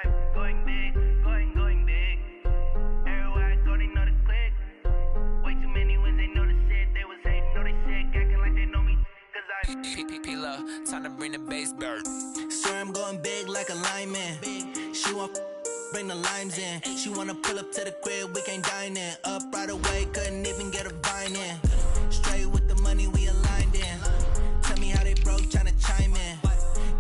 I'm going big, going big. Everywhere I go, they know the click. Way too many wins, they know the shit. They was hating, know they sick, acting like they know me. Cause I'm P-P-P-Love, time to bring the bass bird. Swear I'm going big like a lineman. She want bring the limes in. She wanna pull up to the crib, we can't dine in. Up right away, couldn't even get a vine in. Straight with the money we aligned in. Tell me how they broke, tryna chime in.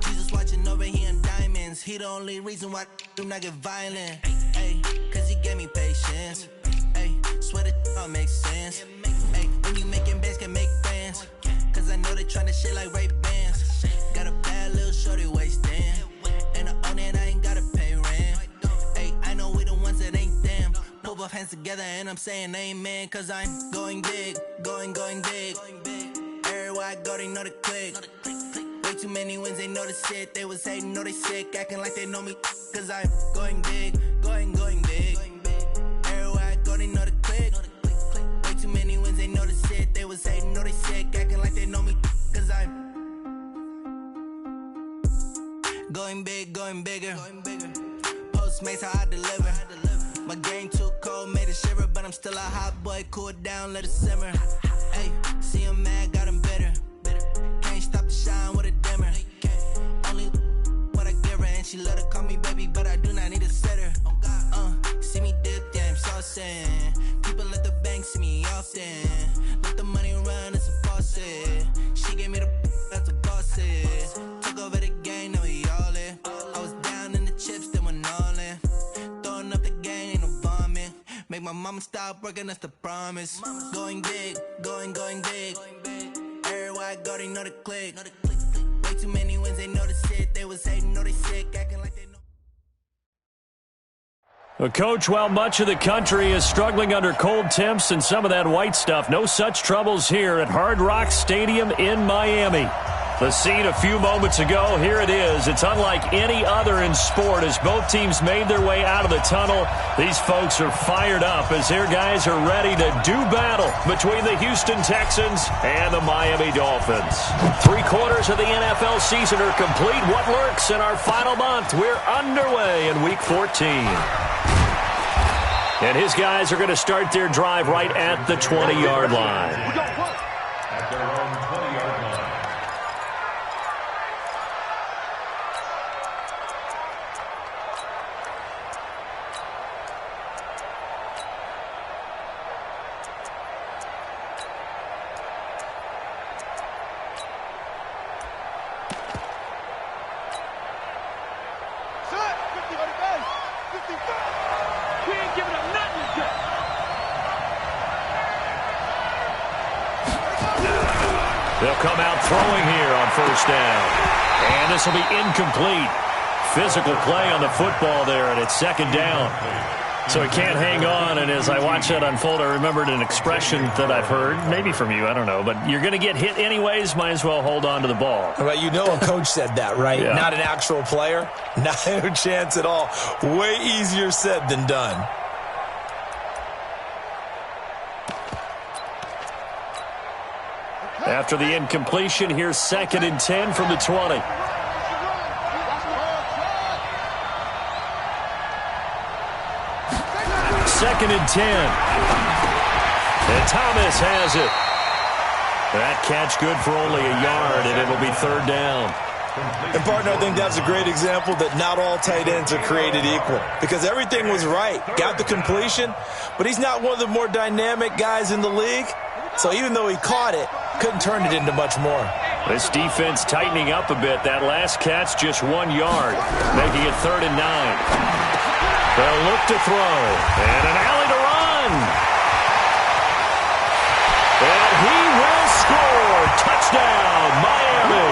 Jesus watching over, he in diamonds. He the only reason why do not get violent. Ay, cause he gave me patience. Ay, swear that all makes sense. Ay, when you making bands, can make friends. Cause I know they tryna shit like Ray-Bans. Got a bad little shorty wasting. And I own it, I ain't gotta pay rent. Ay, I know we the ones that ain't them. Put both hands together and I'm saying amen. Cause I'm going big, going big. Everywhere I go, they know the click. Way too many wins, they know the shit. They was hating, know they sick, acting like they know me. Cause I'm going big, going big. Everywhere I go, they know the click. Way too many wins, they know the shit. They was hating, know they sick, acting like they know me. Cause I'm going big, going bigger. Postmates how I deliver. My game too cold, made it shiver, but I'm still a hot boy. Cool it down, let it simmer. Hey, see him mad, got him bitter. Can't stop the shine with a dimmer. Only what I give her, and she let her call me baby, but I do not need a sitter. See me dip, yeah, I'm saucing. People at the bank see me often. Let the money run, it's a faucet. She gave me the that's a boss it. Took over the game, now we all in. I was down in the chips, then went all in. Throwing up the game, ain't no bombing. Make my mama stop working, that's the promise. Going big, going big. Everywhere I go, they know the click. Way too many wins, they know the shit. They was hating, know they sick, acting like they know. Well, Coach, while much of the country is struggling under cold temps and some of that white stuff, no such troubles here at Hard Rock Stadium in Miami. The scene a few moments ago, here it is. It's unlike any other in sport as both teams made their way out of the tunnel. These folks are fired up as their guys are ready to do battle between the Houston Texans and the Miami Dolphins. 3/4 of the NFL season are complete. What lurks in our final month? We're underway in Week 14. And his guys are going to start their drive right at the 20-yard line. At their own 20-yard line. They'll come out throwing here on first down. And this will be incomplete. Physical play on the football there, and it's second down. So he can't hang on, and as I watch that unfold, I remembered an expression that I've heard, maybe from you, I don't know, but you're going to get hit anyways, might as well hold on to the ball. Well, you know a coach said that, right? Yeah. Not an actual player. Not a chance at all. Way easier said than done. After the incompletion, here's 2nd and 10 from the 20. Second and 10. And Thomas has it. That catch good for only a yard, and it'll be third down. And, partner, I think that's a great example that not all tight ends are created equal. Because everything was right. Got the completion, but he's not one of the more dynamic guys in the league. So even though he caught it, couldn't turn it into much more. This defense tightening up a bit. That last catch, just 1 yard, making it 3rd and 9. They'll look to throw, and an alley to run. And he will score. Touchdown, Miami.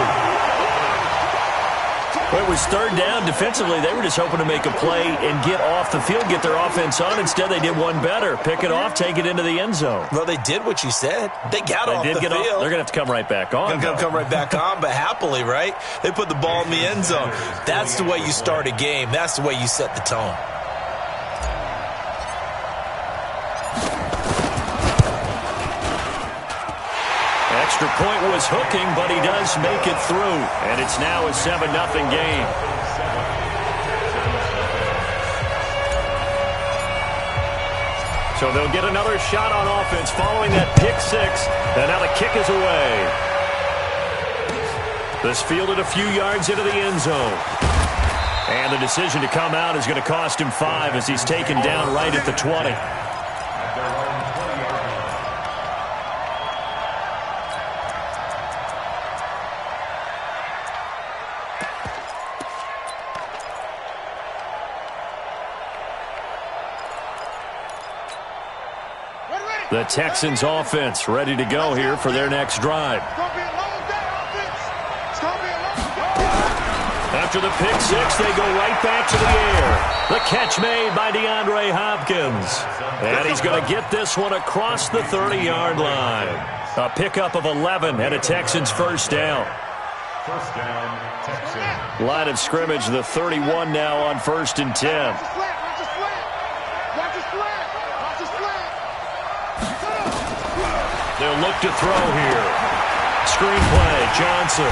Well, it was 3rd down. Defensively, they were just hoping to make a play and get off the field, get their offense on. Instead, they did one better. Pick it off, take it into the end zone. Well, they did what you said. They got off the field. They're going to have to come right back on. Come right back on, but happily, right? They put the ball in the end zone. That's the way you start a game. That's the way you set the tone. Extra point was hooking, but he does make it through. And it's now a 7-0 game. So they'll get another shot on offense following that pick six. And now the kick is away. This fielded a few yards into the end zone. And the decision to come out is going to cost him 5 as he's taken down right at the 20. The Texans offense ready to go here for their next drive. After the pick six, they go right back to the air. The catch made by DeAndre Hopkins. And he's going to get this one across the 30-yard line. A pickup of 11 and a Texans first down. First down, Texans. Line of scrimmage, the 31 now on 1st and 10. They'll look to throw here. Screenplay, Johnson.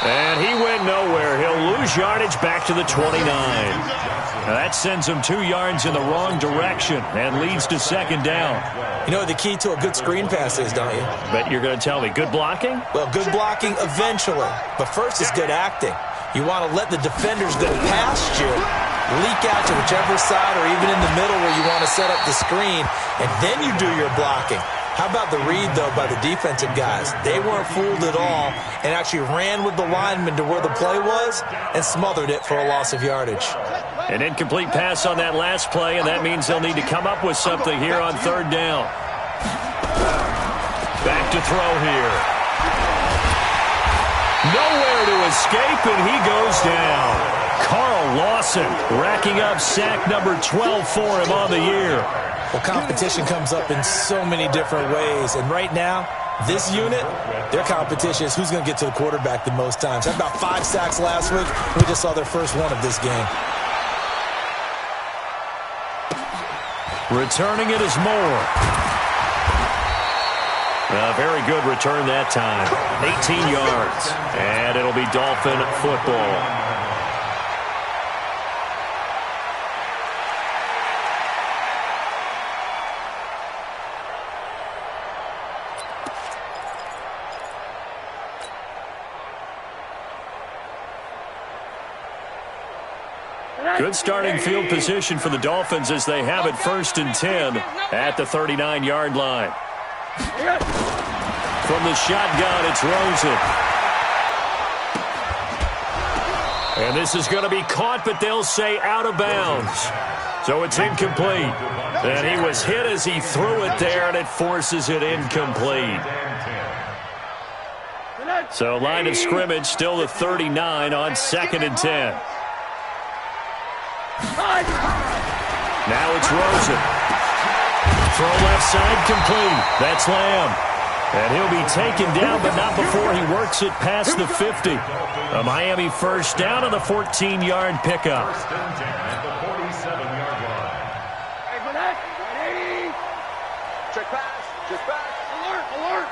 And he went nowhere. He'll lose yardage back to the 29. Now that sends him 2 yards in the wrong direction and leads to second down. You know what the key to a good screen pass is, don't you? Bet you're going to tell me. Good blocking? Well, good blocking eventually. But first is good acting. You want to let the defenders go past you, leak out to whichever side or even in the middle where you want to set up the screen, and then you do your blocking. How about the read, though, by the defensive guys? They weren't fooled at all and actually ran with the lineman to where the play was and smothered it for a loss of yardage. An incomplete pass on that last play, and that means they'll need to come up with something here on 3rd down. Back to throw here. Nowhere to escape, and he goes down. Carl Lawson racking up sack number 12 for him on the year. Well, competition comes up in so many different ways. And right now, this unit, their competition is who's going to get to the quarterback the most times. Had about 5 sacks last week. We just saw their first one of this game. Returning it is Moore. A very good return that time. 18 yards. And it'll be Dolphin football. Good starting field position for the Dolphins as they have it 1st and 10 at the 39-yard line. From the shotgun, it's Rosen. And this is going to be caught, but they'll say out of bounds. So it's incomplete. And he was hit as he threw it there, and it forces it incomplete. So line of scrimmage, still the 39 on 2nd and 10. Now it's Rosen. Throw left side complete. That's Lamb. And he'll be taken down, but not before he works it past the 50. A Miami first down on the 14-yard pickup. First and 10 at the 47-yard line. Check pass. Check back. Alert.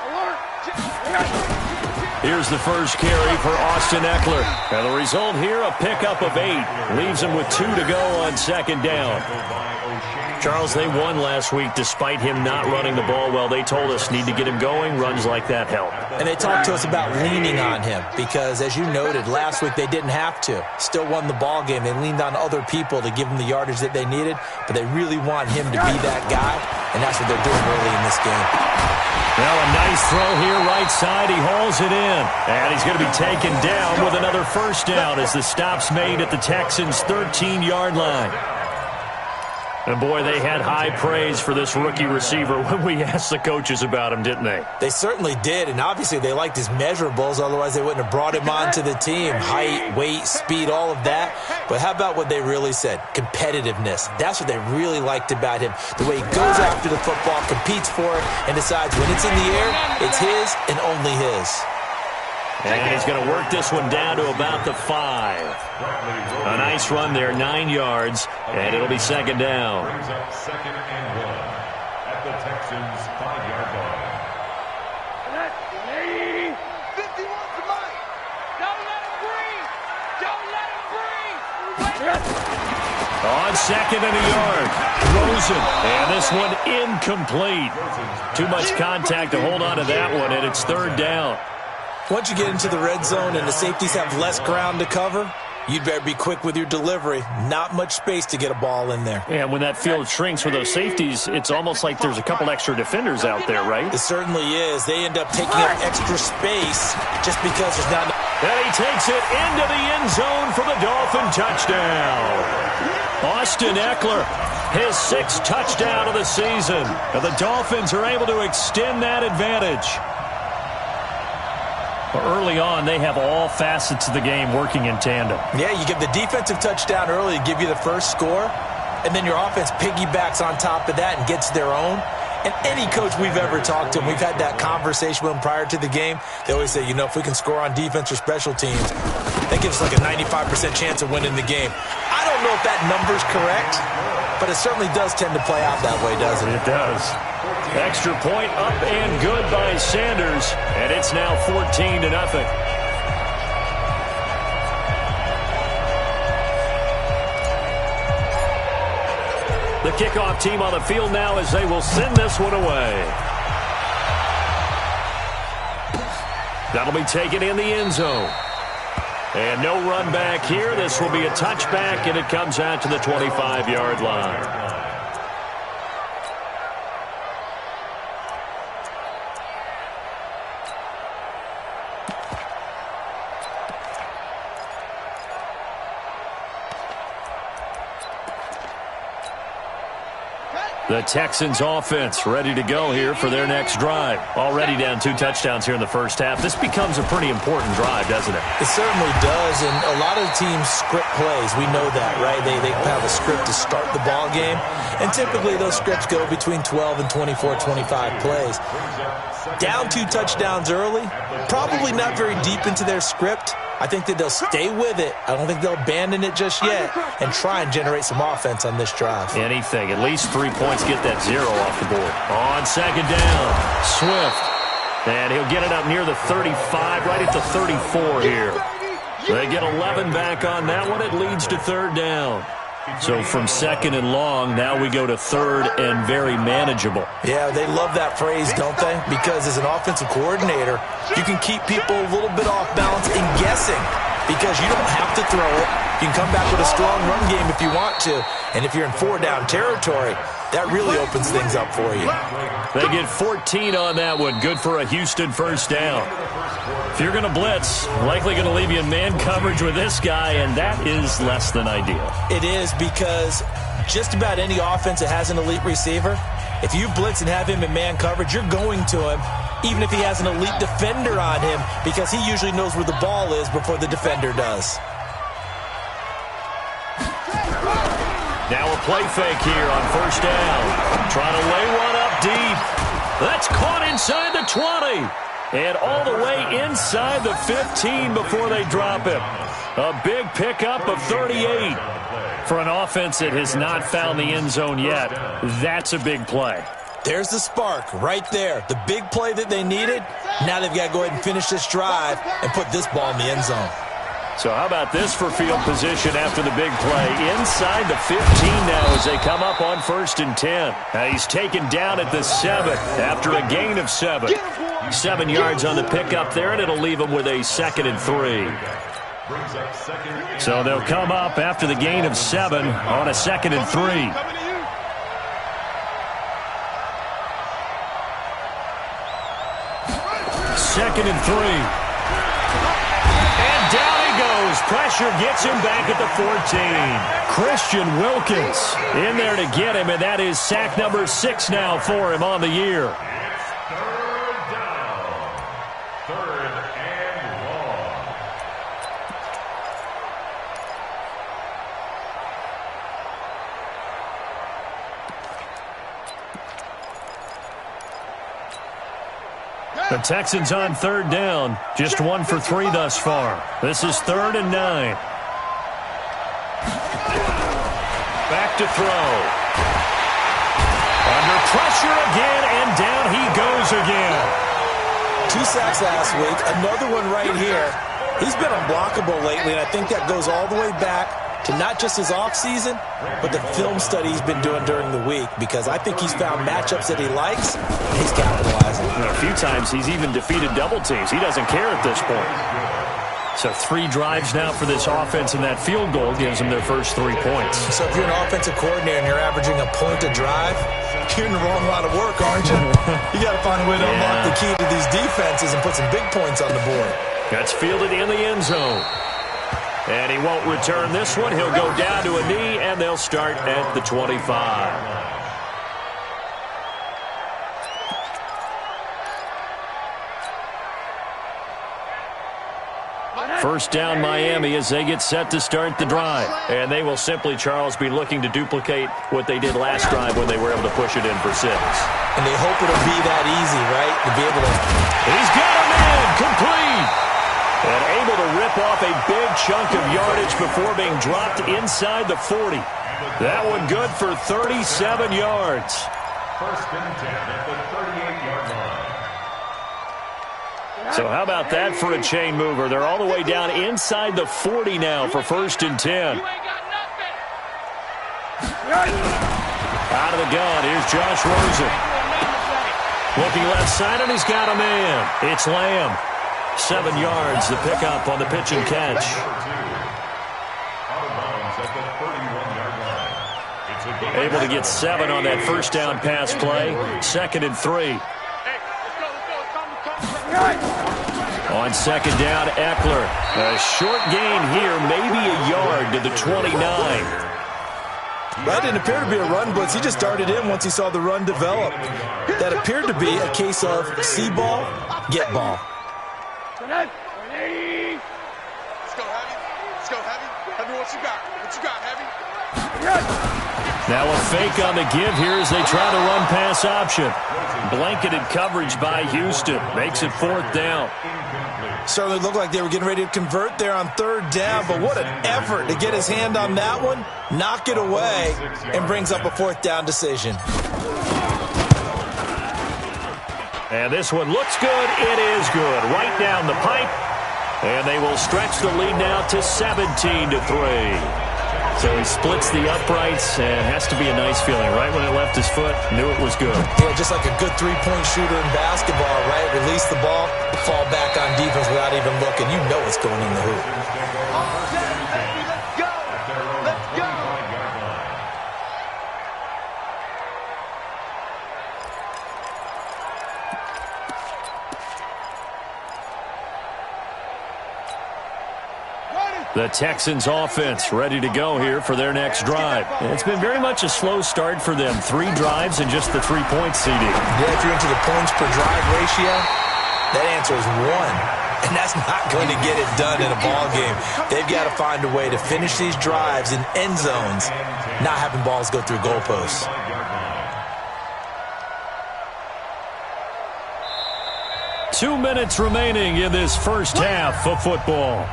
Here's the first carry for Austin Eckler. And the result here, a pickup of 8. Leaves him with 2 to go on 2nd down. Charles, they won last week despite him not running the ball well. They told us need to get him going. Runs like that help. And they talked to us about leaning on him because, as you noted, last week they didn't have to. Still won the ball game. They leaned on other people to give them the yardage that they needed, but they really want him to be that guy, and that's what they're doing early in this game. Well, a nice throw here right side. He hauls it in. And he's going to be taken down with another first down as the stop's made at the Texans' 13-yard line. And, boy, they had high praise for this rookie receiver when we asked the coaches about him, didn't they? They certainly did, and obviously they liked his measurables. Otherwise, they wouldn't have brought him onto the team. Height, weight, speed, all of that. But how about what they really said? Competitiveness. That's what they really liked about him. The way he goes after the football, competes for it, and decides when it's in the air, it's his and only his. And he's going to work this one down to about the 5. A nice run there, 9 yards, and it'll be 2nd down. Brings up 2nd and 1 at the Texans' 5-yard line. 51 to Mike. Don't let him breathe. Don't let him breathe. On second and a yard. Rosen. And this one incomplete. Too much contact to hold on to that one, and it's third down. Once you get into the red zone and the safeties have less ground to cover, you'd better be quick with your delivery. Not much space to get a ball in there. And when that field shrinks with those safeties, it's almost like there's a couple extra defenders out there, right? It certainly is. They end up taking up extra space just because there's not enough. And he takes it into the end zone for the Dolphin touchdown. Austin Eckler, his 6th touchdown of the season. And the Dolphins are able to extend that advantage. Early on, they have all facets of the game working in tandem. Yeah, you give the defensive touchdown early to give you the first score, and then your offense piggybacks on top of that and gets their own. And any coach we've ever talked to, and we've had that conversation with them prior to the game, they always say, you know, if we can score on defense or special teams, that gives us like a 95% chance of winning the game. I don't know if that number's correct, but it certainly does tend to play out that way, doesn't it? It does. Extra point up and good by Sanders, and it's now 14-0. The kickoff team on the field now as they will send this one away. That'll be taken in the end zone. And no run back here. This will be a touchback, and it comes out to the 25-yard line. The Texans offense ready to go here for their next drive. Already down 2 touchdowns here in the first half. This becomes a pretty important drive, doesn't it? It certainly does, and a lot of the teams script plays. We know that, right? They have a script to start the ball game, and typically those scripts go between 12 and 24, 25 plays. Down 2 touchdowns early, probably not very deep into their script. I think that they'll stay with it. I don't think they'll abandon it just yet and try and generate some offense on this drive. Anything. At least 3 points, get that 0 off the board. On second down, Swift. And he'll get it up near the 35, right at the 34 here. They get 11 back on that one. It leads to third down. So from second and long, now we go to third and very manageable. Yeah, they love that phrase, don't they? Because as an offensive coordinator, you can keep people a little bit off balance and guessing because you don't have to throw it. You can come back with a strong run game if you want to. And if you're in 4-down territory, that really opens things up for you. They get 14 on that one. Good for a Houston first down. If you're going to blitz, likely going to leave you in man coverage with this guy, and that is less than ideal. It is because just about any offense that has an elite receiver, if you blitz and have him in man coverage, you're going to him, even if he has an elite defender on him, because he usually knows where the ball is before the defender does. Now a play fake here on first down. Trying to lay one up deep. That's caught inside the 20. And all the way inside the 15 before they drop him. A big pickup of 38. For an offense that has not found the end zone yet, that's a big play. There's the spark right there. The big play that they needed. Now they've got to go ahead and finish this drive and put this ball in the end zone. So how about this for field position after the big play? Inside the 15 now as they come up on 1st and 10. Now he's taken down at the 7 after a gain of 7. 7 yards on the pickup there, and it'll leave him with a 2nd and 3. So they'll come up after the gain of 7 on a 2nd and 3. 2nd and 3. And down he goes. Pressure gets him back at the 14. Christian Wilkins in there to get him, and that is sack number 6 now for him on the year. The Texans on 3rd down. Just 1 for 3 thus far. This is 3rd and 9. Back to throw. Under pressure again, and down he goes again. 2 sacks last week. Another one right here. He's been unblockable lately, and I think that goes all the way back to not just his offseason, but the film study he's been doing during the week, because I think he's found matchups that he likes, and he's capitalizing. A few times he's even defeated double teams. He doesn't care at this point. So 3 drives now for this offense, and that field goal gives them their first 3 points. So if you're an offensive coordinator and you're averaging a point a drive, you're in the wrong line of work, aren't you? You got to find a way to unlock the key to these defenses and put some big points on the board. That's fielded in the end zone. And he won't return this one. He'll go down to a knee, and they'll start at the 25. First down Miami as they get set to start the drive. And they will simply, Charles, be looking to duplicate what they did last drive when they were able to push it in for 6. And they hope it'll be that easy, right? To be able to... He's got a man complete. And able to rip off a big chunk of yardage before being dropped inside the 40. That one good for 37 yards. First and 10 at the 38-yard line. So how about that for a chain mover? They're all the way down inside the 40 now for first and 10. Out of the gun, here's Josh Rosen. Looking left side, and he's got a man. It's Lamb. 7 yards, the pickup on the pitch and catch. Able to get 7 on that first down pass play. 2nd and 3. On 2nd down, Eckler. A short gain here, maybe a yard to the 29. That didn't appear to be a run blitz. He just darted in once he saw the run develop. That appeared to be a case of see ball, get ball. Let's go, Heavy. Let's go, Heavy. Heavy, what you got? What you got, Heavy? Now a fake on the give here as they try to run pass option. Blanketed coverage by Houston. Makes it 4th down. Certainly looked like they were getting ready to convert there on 3rd down, but what an effort to get his hand on that one, knock it away, and brings up a 4th down decision. And this one looks good. It is good. Right down the pipe. And they will stretch the lead now to 17-3. So he splits the uprights, and it has to be a nice feeling. Right when it left his foot, knew it was good. Yeah, just like a good 3-point shooter in basketball, right? Release the ball, fall back on defense without even looking. You know it's going in the hoop. Let's go! Let's go! The Texans offense ready to go here for their next drive. It's been very much a slow start for them. 3 drives and just the 3-point CD. Yeah, if you're into the points per drive ratio, that answer is 1. And that's not going to get it done in a ball game. They've got to find a way to finish these drives in end zones, not having balls go through goalposts. Two minutes remaining in this first half of football.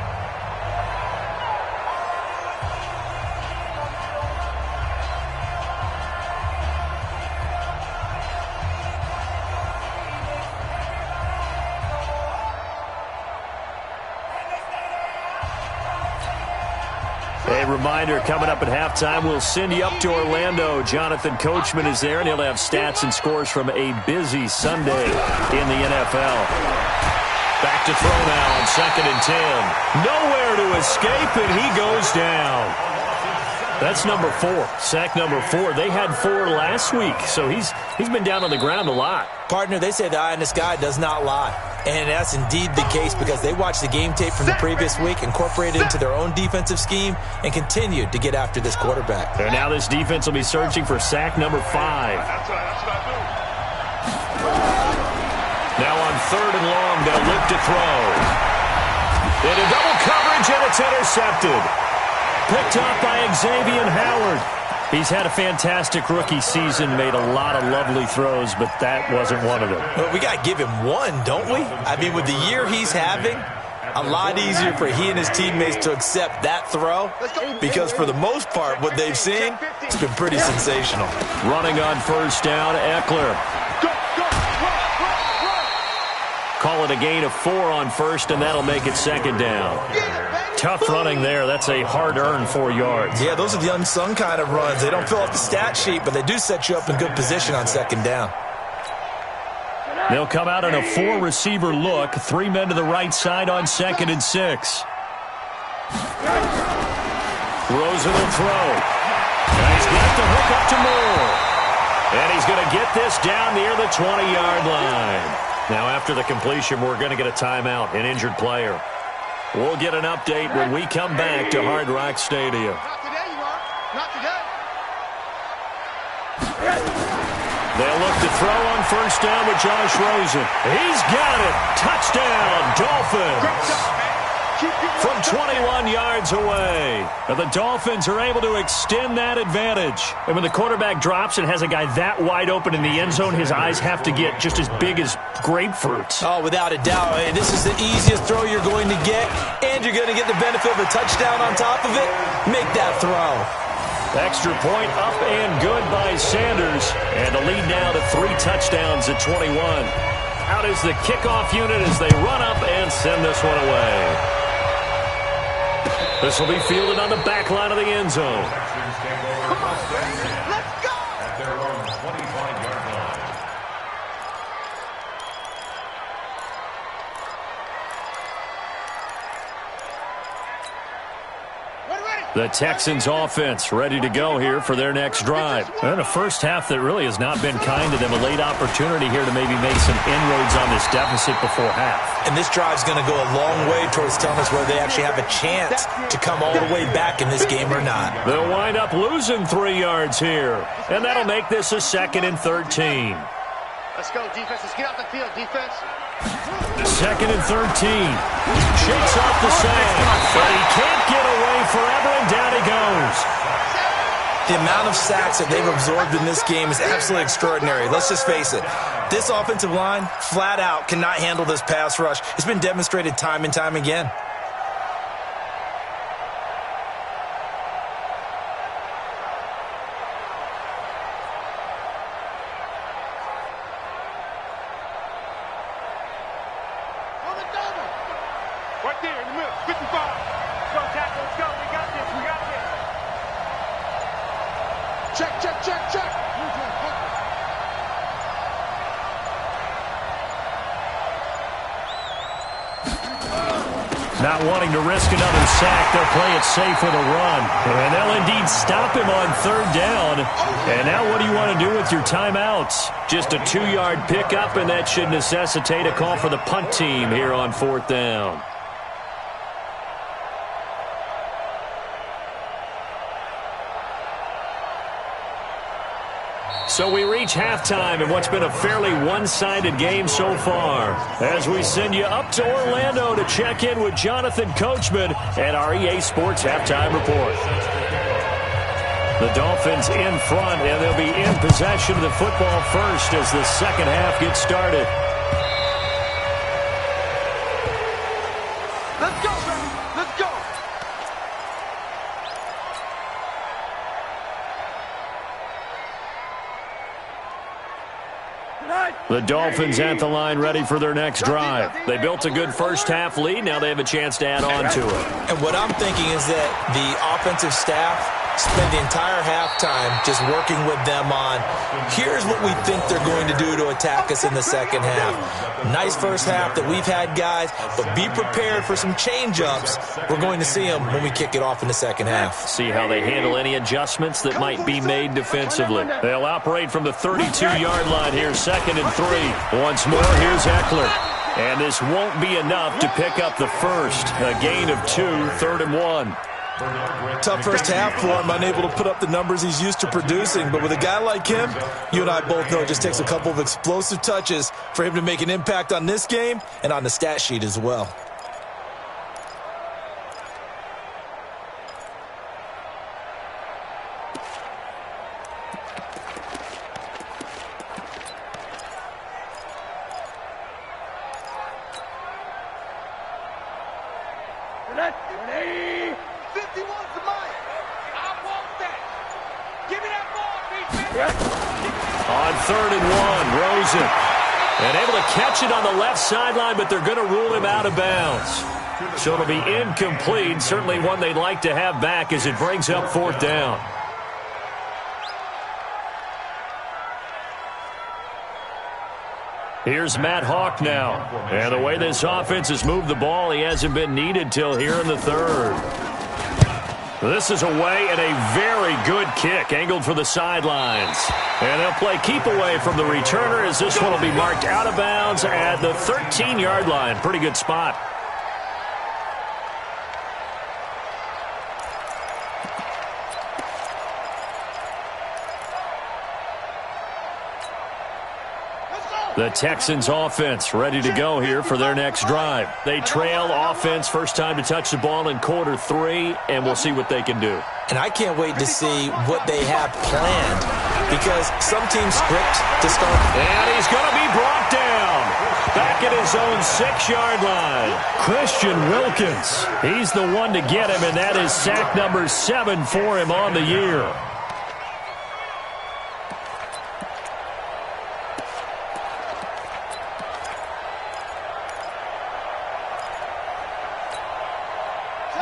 A reminder, coming up at halftime, we'll send you up to Orlando. Jonathan Coachman is there, and he'll have stats and scores from a busy Sunday in the NFL. Back to throw now on 2nd and 10. Nowhere to escape, and he goes down. That's number 4, sack number 4. They had 4 last week, so he's been down on the ground a lot. Partner, they say the eye in the sky does not lie. And that's indeed the case because they watched the game tape from the previous week, incorporated it into their own defensive scheme, and continued to get after this quarterback. And now this defense will be searching for sack number 5. That's what I do. Now on 3rd and long, they'll look to throw. Into double coverage, and it's intercepted. Picked up by Xavier Howard. He's had a fantastic rookie season, made a lot of lovely throws, but that wasn't one of them. Well, we got to give him one, don't we? I mean, with the year he's having, a lot easier for he and his teammates to accept that throw because for the most part, what they've seen, it's been pretty sensational. Running on 1st down, Eckler. Call it a gain of 4 on first, and that'll make it second down. Tough running there. That's a hard-earned 4 yards. Yeah, those are the unsung kind of runs. They don't fill out the stat sheet, but they do set you up in good position on second down. They'll come out in a 4-receiver look. 3 men to the right side on 2nd and 6. Rosen will throw. And he's got the hook up to Moore. And he's going to get this down near the 20-yard line. Now, after the completion, we're going to get a timeout, an injured player. We'll get an update when we come back to Hard Rock Stadium. Not today, you are. Not today. They'll look to throw on first down with Josh Rosen. He's got it. Touchdown, Dolphins. From 21 yards away. And the Dolphins are able to extend that advantage. And when the quarterback drops and has a guy that wide open in the end zone, his eyes have to get just as big as grapefruits. Oh, without a doubt. This is the easiest throw you're going to get, and you're going to get the benefit of a touchdown on top of it. Make that throw. Extra point up and good by Sanders. And the lead now to 3 touchdowns at 21. Out is the kickoff unit as they run up and send this one away. This will be fielded on the back line of the end zone. Let's go! At their own 25-yard line. The Texans offense ready to go here for their next drive. And a first half that really has not been kind to them. A late opportunity here to maybe make some inroads on this deficit before half. And this drive's going to go a long way towards telling us whether they actually have a chance to come all the way back in this game or not. They'll wind up losing 3 yards here. And that'll make this a 2nd and 13. Let's go, defense. Let's get out the field, defense. 2nd and 13. Shakes off the sack. But he can't get away forever, and down he goes. The amount of sacks that they've absorbed in this game is absolutely extraordinary. Let's just face it. This offensive line, flat out, cannot handle this pass rush. It's been demonstrated time and time again. Right there in the middle. 55. Let's go, tackle. Let's go. We got this. We got this. Check, check, check, check. Not wanting to risk another sack, they'll play it safe with a run. And they'll indeed stop him on 3rd down. And now what do you want to do with your timeouts? Just a 2-yard pickup, and that should necessitate a call for the punt team here on 4th down. So we reach halftime in what's been a fairly one-sided game so far. As we send you up to Orlando to check in with Jonathan Coachman and our EA Sports Halftime Report. The Dolphins in front, and they'll be in possession of the football first as the second half gets started. Let's go, baby. Let's go. The Dolphins at the line ready for their next drive. They built a good first half lead. Now they have a chance to add on to it. And what I'm thinking is that the offensive staff spend the entire halftime just working with them on, here's what we think they're going to do to attack us in the second half. Nice first half that we've had, guys, but be prepared for some change-ups. We're going to see them when we kick it off in the second half. See how they handle any adjustments that might be made defensively. They'll operate from the 32-yard line here, 2nd and 3. Once more, here's Eckler. And this won't be enough to pick up the first. A gain of 2, 3rd and 1. Tough first half for him, unable to put up the numbers he's used to producing. But with a guy like him, you and I both know it just takes a couple of explosive touches for him to make an impact on this game and on the stat sheet as well. On 3rd and 1, Rosen. And able to catch it on the left sideline, but they're going to rule him out of bounds. So it'll be incomplete. Certainly one they'd like to have back as it brings up 4th down. Here's Matt Hawk now. And the way this offense has moved the ball, he hasn't been needed till here in the 3rd. This is away and a very good kick, angled for the sidelines. And they'll play keep away from the returner as this one will be marked out of bounds at the 13-yard line. Pretty good spot. The Texans offense ready to go here for their next drive. They trail offense, first time to touch the ball in quarter 3, and we'll see what they can do. And I can't wait to see what they have planned, because some teams script to start. And he's going to be brought down back at his own 6-yard line. Christian Wilkins, he's the one to get him, and that is sack number 7 for him on the year.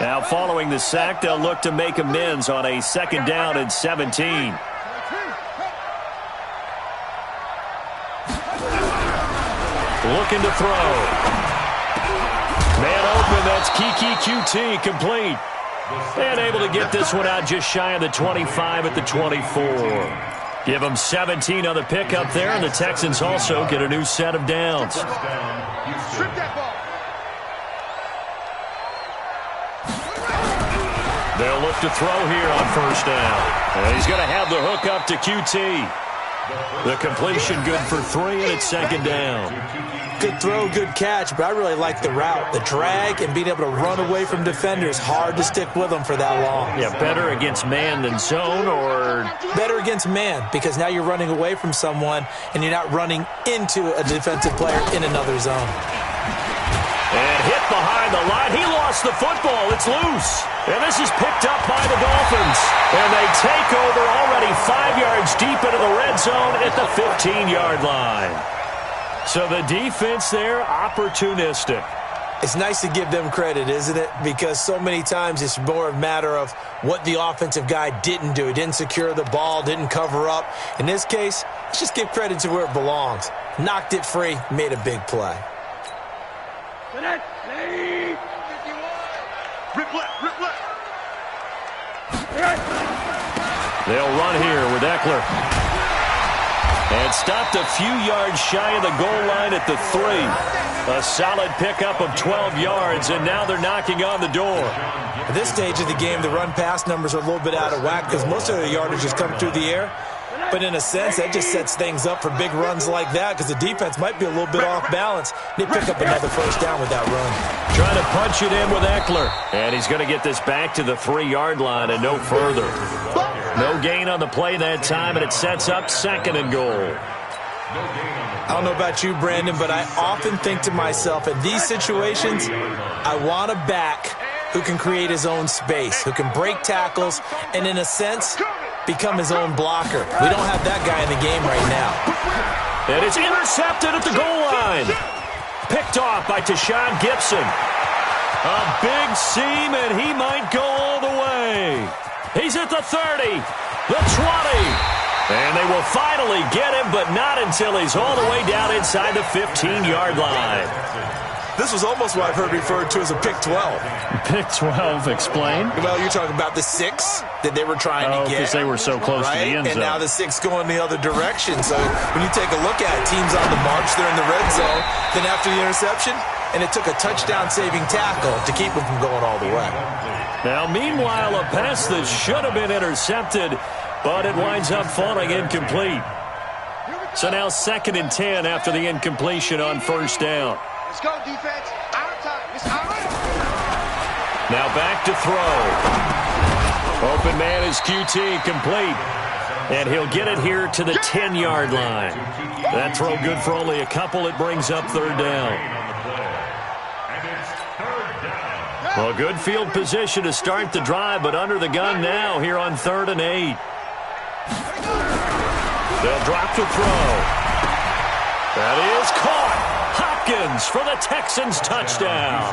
Now, following the sack, they'll look to make amends on a 2nd down and 17. Looking to throw. Man open, that's Kiki QT, complete. And able to get this one out just shy of the 25 at the 24. Give them 17 on the pickup there, and the Texans also get a new set of downs. Strip that ball. They'll look to throw here on 1st down. And he's going to have the hook up to QT. The completion good for 3, and it's 2nd down. Good throw, good catch, but I really like the route. The drag and being able to run away from defenders. Hard to stick with them for that long. Yeah, better against man than zone, or? Better against man, because now you're running away from someone and you're not running into a defensive player in another zone. And hit behind the line. He lost the football. It's loose. And this is picked up by the Dolphins. And they take over already 5 yards deep into the red zone at the 15-yard line. So the defense there, opportunistic. It's nice to give them credit, isn't it? Because so many times it's more a matter of what the offensive guy didn't do. He didn't secure the ball, didn't cover up. In this case, let's just give credit to where it belongs. Knocked it free, made a big play. They'll run here with Eckler. And stopped a few yards shy of the goal line at the 3. A solid pickup of 12 yards, and now they're knocking on the door. At this stage of the game, the run-pass numbers are a little bit out of whack because most of the yardage has come through the air. But in a sense, that just sets things up for big runs like that because the defense might be a little bit off balance. They pick up another 1st down with that run. Trying to punch it in with Eckler. And he's going to get this back to the 3-yard line and no further. No gain on the play that time, and it sets up 2nd and goal. I don't know about you, Brandon, but I often think to myself, in these situations, I want a back who can create his own space, who can break tackles, and in a sense, become his own blocker. We don't have that guy in the game right now. And it's intercepted at the goal line. Picked off by Tashawn Gibson. A big seam, and he might go all the way. He's at the 30, the 20. And they will finally get him, but not until he's all the way down inside the 15-yard line. This was almost what I've heard referred to as a pick 12. Pick 12, explain? Well, you're talking about the 6 that they were trying to get. Because they were so close to the end zone. And now the 6 going the other direction. So when you take a look at it, teams on the march, they're in the red zone. Then after the interception, and it took a touchdown-saving tackle to keep them from going all the way. Now, meanwhile, a pass that should have been intercepted, but it winds up falling incomplete. So now 2nd and 10 after the incompletion on 1st down. Let's go, defense. Out of time. It's out of time. Now back to throw. Open man is QT, complete. And he'll get it here to the 10-yard line. That throw good for only a couple. It brings up 3rd down. Well, good field position to start the drive, but under the gun now here on 3rd and 8. They'll drop to throw. That is caught. Hopkins for the Texans touchdown.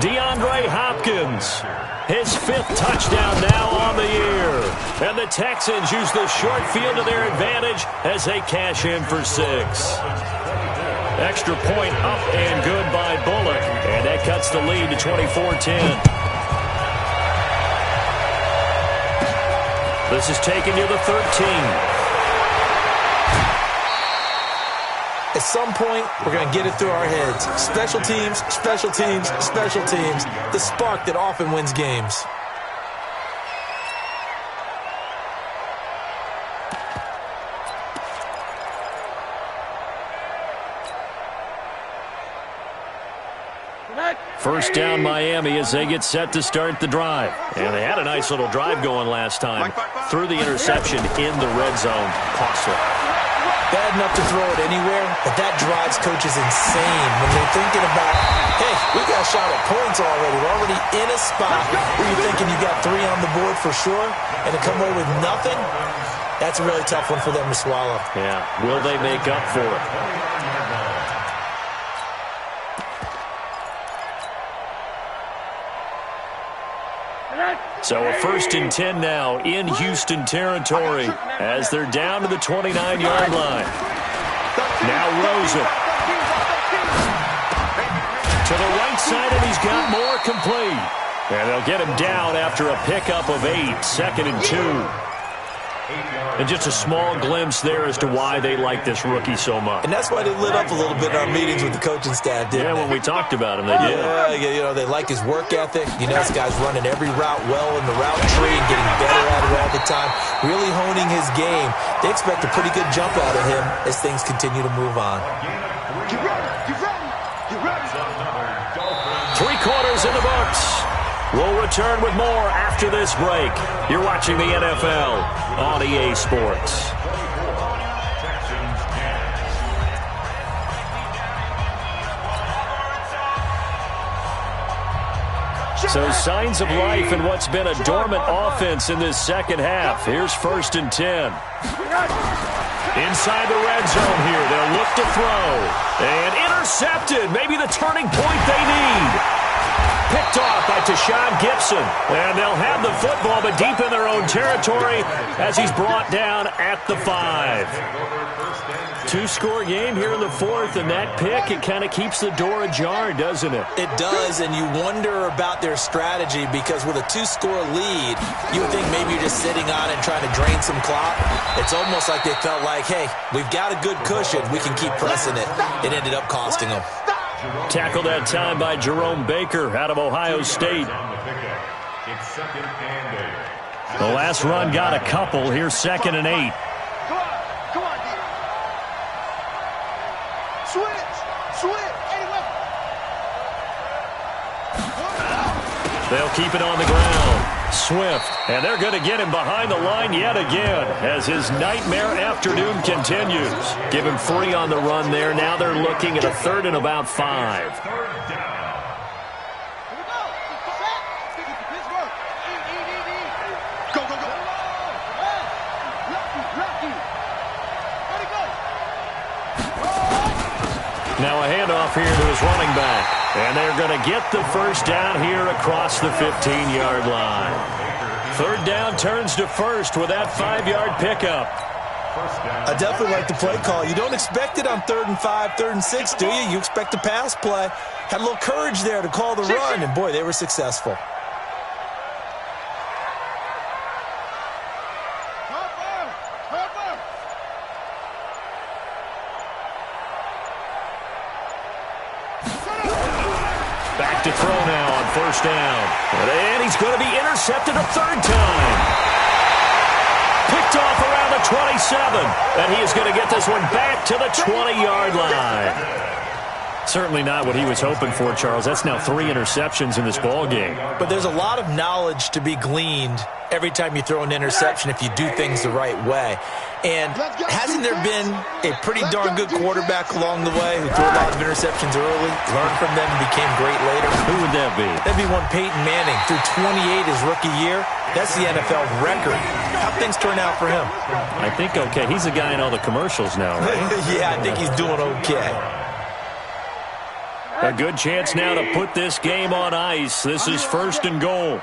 DeAndre Hopkins, his 5th touchdown now on the year. And the Texans use the short field to their advantage as they cash in for 6. Extra point up and good by Bullock. And that cuts the lead to 24-10. This is taken near the 13. At some point, we're going to get it through our heads. Special teams, special teams, special teams. The spark that often wins games. First down Miami as they get set to start the drive. And they had a nice little drive going last time. Threw the interception in the red zone. Costly. Bad enough to throw it anywhere, but that drives coaches insane when they're thinking about, hey, we got a shot at points already. We're already in a spot where you're thinking you got 3 on the board for sure, and to come away with nothing, that's a really tough one for them to swallow. Yeah, will they make up for it? So a 1st and 10 now in Houston territory as they're down to the 29-yard line. Now Rosen. To the right side, and he's got more complete. And they'll get him down after a pickup of 8, 2nd and 2. And just a small glimpse there as to why they like this rookie so much. And that's why they lit up a little bit in our meetings with the coaching staff, didn't they? When we talked about him, they did. Yeah, you know, they like his work ethic. You know, this guy's running every route well in the route tree and getting better at it all the time, really honing his game. They expect a pretty good jump out of him as things continue to move on. Get ready, get ready, get ready. 3 quarters in the books. We'll return with more after this break. You're watching the NFL on EA Sports. So signs of life in what's been a dormant offense in this second half. Here's 1st and 10. Inside the red zone here. They'll look to throw. And intercepted. Maybe the turning point they need. Picked off by Tashawn Gibson. And they'll have the football, but deep in their own territory as he's brought down at the 5. 2-score game here in the 4th, and that pick, it kind of keeps the door ajar, doesn't it? It does, and you wonder about their strategy because with a 2-score lead, you would think maybe you're just sitting on it and trying to drain some clock. It's almost like they felt like, hey, we've got a good cushion. We can keep pressing it. It ended up costing them. Tackled that time by Jerome Baker out of Ohio State. The last run got a couple. Here's 2nd and 8. Come on, D. Switch, anyway. They'll keep it on the ground. Swift, and they're going to get him behind the line yet again as his nightmare afternoon continues. Give him 3 on the run there. Now they're looking at a 3rd and about 5. Now a handoff here to his running back. And they're going to get the first down here across the 15-yard line. 3rd down turns to 1st with that 5-yard pickup. I definitely like the play call. You don't expect it on 3rd and 5, 3rd and 6, do you? You expect a pass play. Had a little courage there to call the run, and boy, they were successful. Back to throw now on 1st down. And he's going to be intercepted a 3rd time. Picked off around the 27. And he is going to get this one back to the 20-yard line. Certainly not what he was hoping for, Charles. That's now 3 interceptions in this ball game. But there's a lot of knowledge to be gleaned every time you throw an interception if you do things the right way. And hasn't there been a pretty darn good quarterback along the way who threw a lot of interceptions early, learned from them, and became great later? Who would that be? That'd be one Peyton Manning. Threw 28 his rookie year. That's the NFL record. How things turn out for him? I think okay. He's a guy in all the commercials now, right? Yeah, I think he's doing okay. A good chance now to put this game on ice. This is 1st and goal.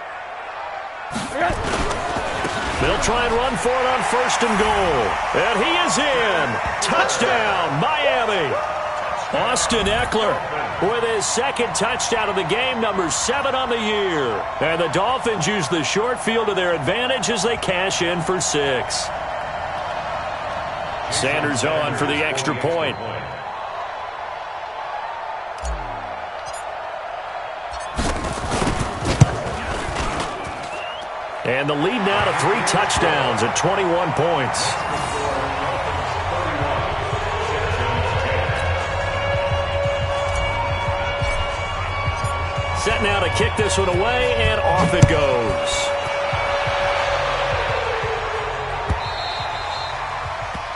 They'll try and run for it on 1st and goal. And he is in. Touchdown, Miami. Austin Eckler with his 2nd touchdown of the game, number 7 on the year. And the Dolphins use the short field to their advantage as they cash in for 6. Sanders on for the extra point. And the lead now to 3 touchdowns at 21 points. Set now to kick this one away, and off it goes.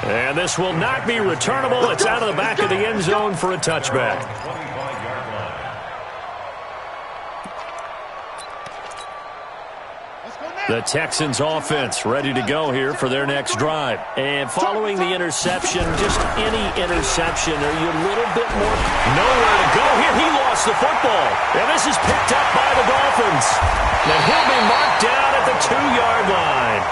And this will not be returnable. It's out of the back of the end zone for a touchback. The Texans offense ready to go here for their next drive. And following the interception, just any interception, are you a little bit more? Nowhere to go here. He lost the football. And this is picked up by the Dolphins. And he'll be marked down at the 2-yard line.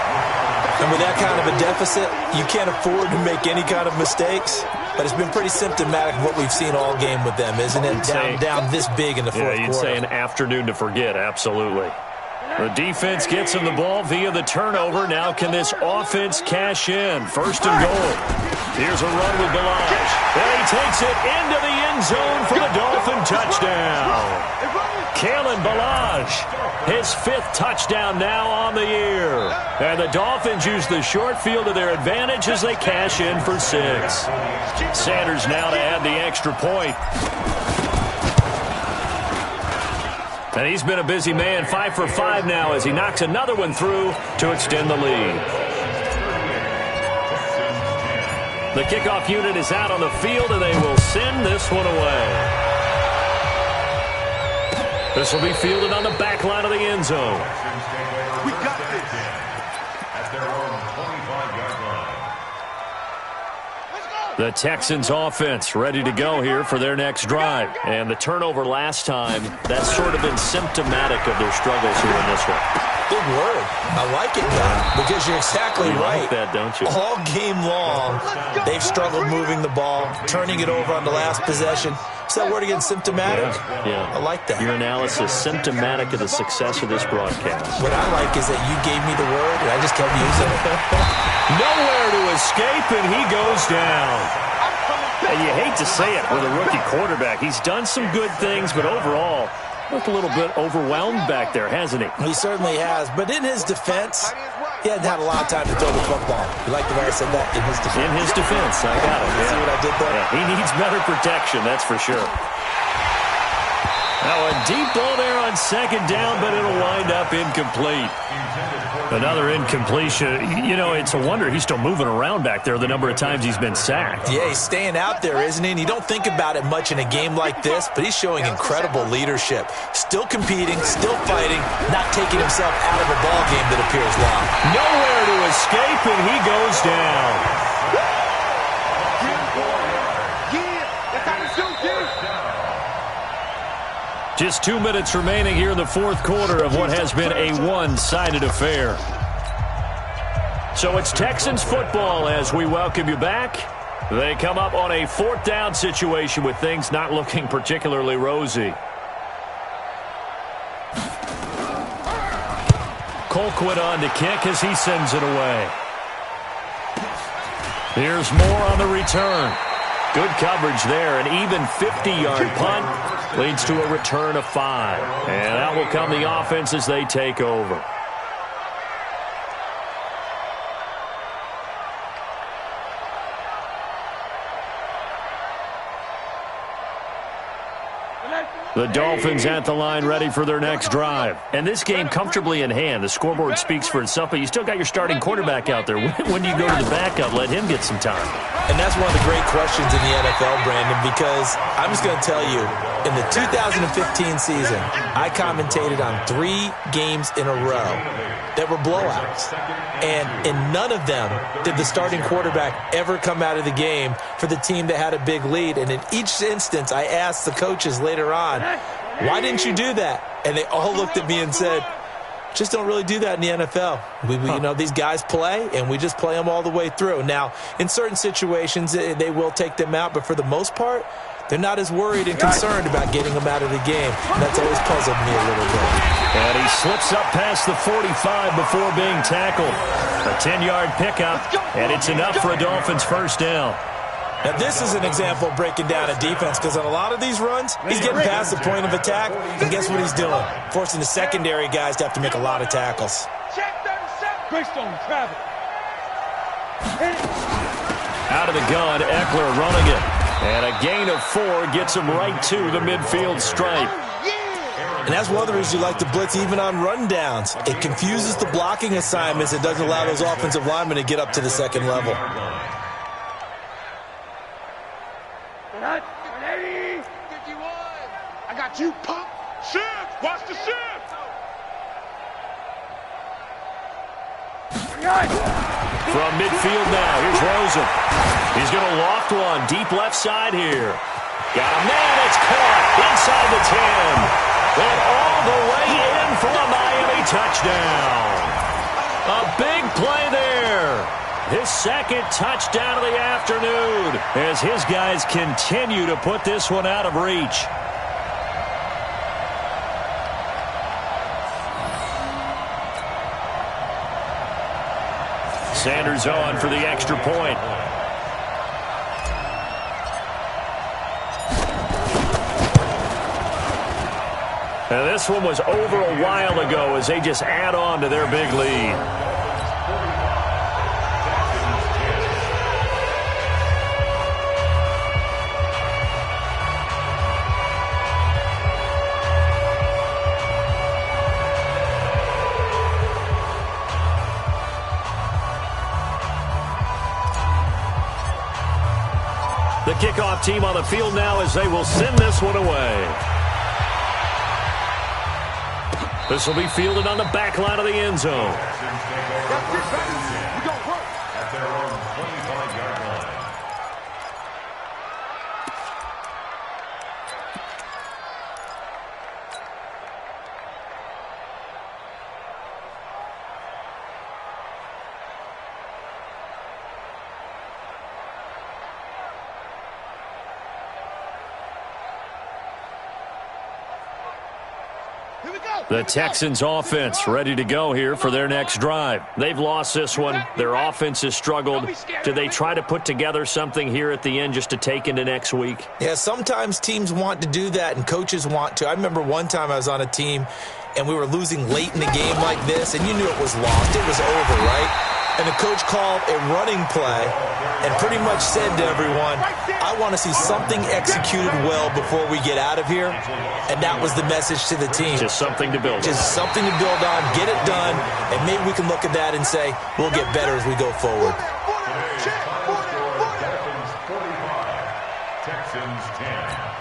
And with that kind of a deficit, you can't afford to make any kind of mistakes. But it's been pretty symptomatic of what we've seen all game with them, isn't it? Down this big in the fourth quarter. Yeah, you'd say an afternoon to forget, absolutely. The defense gets him the ball via the turnover. Now can this offense cash in? 1st and goal. Here's a run with Balaj. And he takes it into the end zone for the Dolphin touchdown. Kalen Balaj, his 5th touchdown now on the year. And the Dolphins use the short field to their advantage as they cash in for 6. Sanders now to add the extra point. And he's been a busy man, 5 for 5 now as he knocks another one through to extend the lead. The kickoff unit is out on the field, and they will send this one away. This will be fielded on the back line of the end zone. We got this. At their own 25-yard line. The Texans offense ready to go here for their next drive. And the turnover last time, that's sort of been symptomatic of their struggles here in this one. Big word. I like it, Don, because you're exactly right. Like that, don't you? All game long, they've struggled moving the ball, turning it over on the last possession. Is that word again, symptomatic? Yeah. I like that. Your analysis, symptomatic of the success of this broadcast. What I like is that you gave me the word, and I just kept using it. Nowhere to escape, and he goes down. And you hate to say it with a rookie quarterback. He's done some good things, but overall, looked a little bit overwhelmed back there, hasn't he? He certainly has. But in his defense, he hadn't had a lot of time to throw the football. You like the way I said that? In his defense. In his defense, I got it. See what I did there? Yeah, he needs better protection, that's for sure. Now a deep ball there on 2nd down, but it'll wind up incomplete. Another incompletion. You know, it's a wonder he's still moving around back there the number of times he's been sacked. Yeah, he's staying out there, isn't he? And you don't think about it much in a game like this, but he's showing incredible leadership. Still competing, still fighting, not taking himself out of a ball game that appears long. Nowhere to escape, and he goes down. Just 2 minutes remaining here in the fourth quarter of what has been a one-sided affair. So it's Texans football as we welcome you back. They come up on a 4th down situation with things not looking particularly rosy. Colquitt on to kick as he sends it away. Here's Moore on the return. Good coverage there. An even 50-yard punt leads to a return of 5. And out will come the offense as they take over. The Dolphins at the line ready for their next drive. And this game comfortably in hand. The scoreboard speaks for itself, but you still got your starting quarterback out there. When do you go to the backup? Let him get some time. And that's one of the great questions in the NFL, Brandon, because I'm just going to tell you, in the 2015 season, I commentated on 3 games in a row that were blowouts. And in none of them did the starting quarterback ever come out of the game for the team that had a big lead. And in each instance, I asked the coaches later on, why didn't you do that? And they all looked at me and said, just don't really do that in the NFL. You know, these guys play, and we just play them all the way through. Now, in certain situations, they will take them out, but for the most part, they're not as worried and concerned about getting them out of the game. And that's always puzzled me a little bit. And he slips up past the 45 before being tackled. A 10-yard pickup, and it's enough for a Dolphins first down. Now, this is an example of breaking down a defense, because on a lot of these runs, he's getting past the point of attack, and guess what he's doing? Forcing the secondary guys to have to make a lot of tackles. Greystone, travel. Out of the gun, Eckler running it. And a gain of 4 gets him right to the midfield stripe. And that's one of the reasons you like to blitz even on rundowns. It confuses the blocking assignments. It doesn't allow those offensive linemen to get up to the second level. I got you, pump. Shift. Watch the shift. From midfield now, here's Rosen. He's going to loft one deep left side here. Got a man, it's caught inside the 10. And all the way in for a Miami touchdown. A big play there. His second touchdown of the afternoon as his guys continue to put this one out of reach. Sanders on for the extra point. Now this one was over a while ago as they just add on to their big lead. The kickoff team on the field now as they will send this one away. This will be fielded on the back line of the end zone. At their own 25-yard line. The Texans offense ready to go here for their next drive. They've lost this one. Their offense has struggled. Do they try to put together something here at the end just to take into next week? Yeah, sometimes teams want to do that and coaches want to. I remember one time I was on a team and we were losing late in the game like this, and you knew it was lost. It was over, right? And the coach called a running play and pretty much said to everyone, I want to see something executed well before we get out of here. And that was the message to the team. Just something to build on. Just something to build on, get it done, and maybe we can look at that and say, we'll get better as we go forward. Dolphins 45, Texans 10.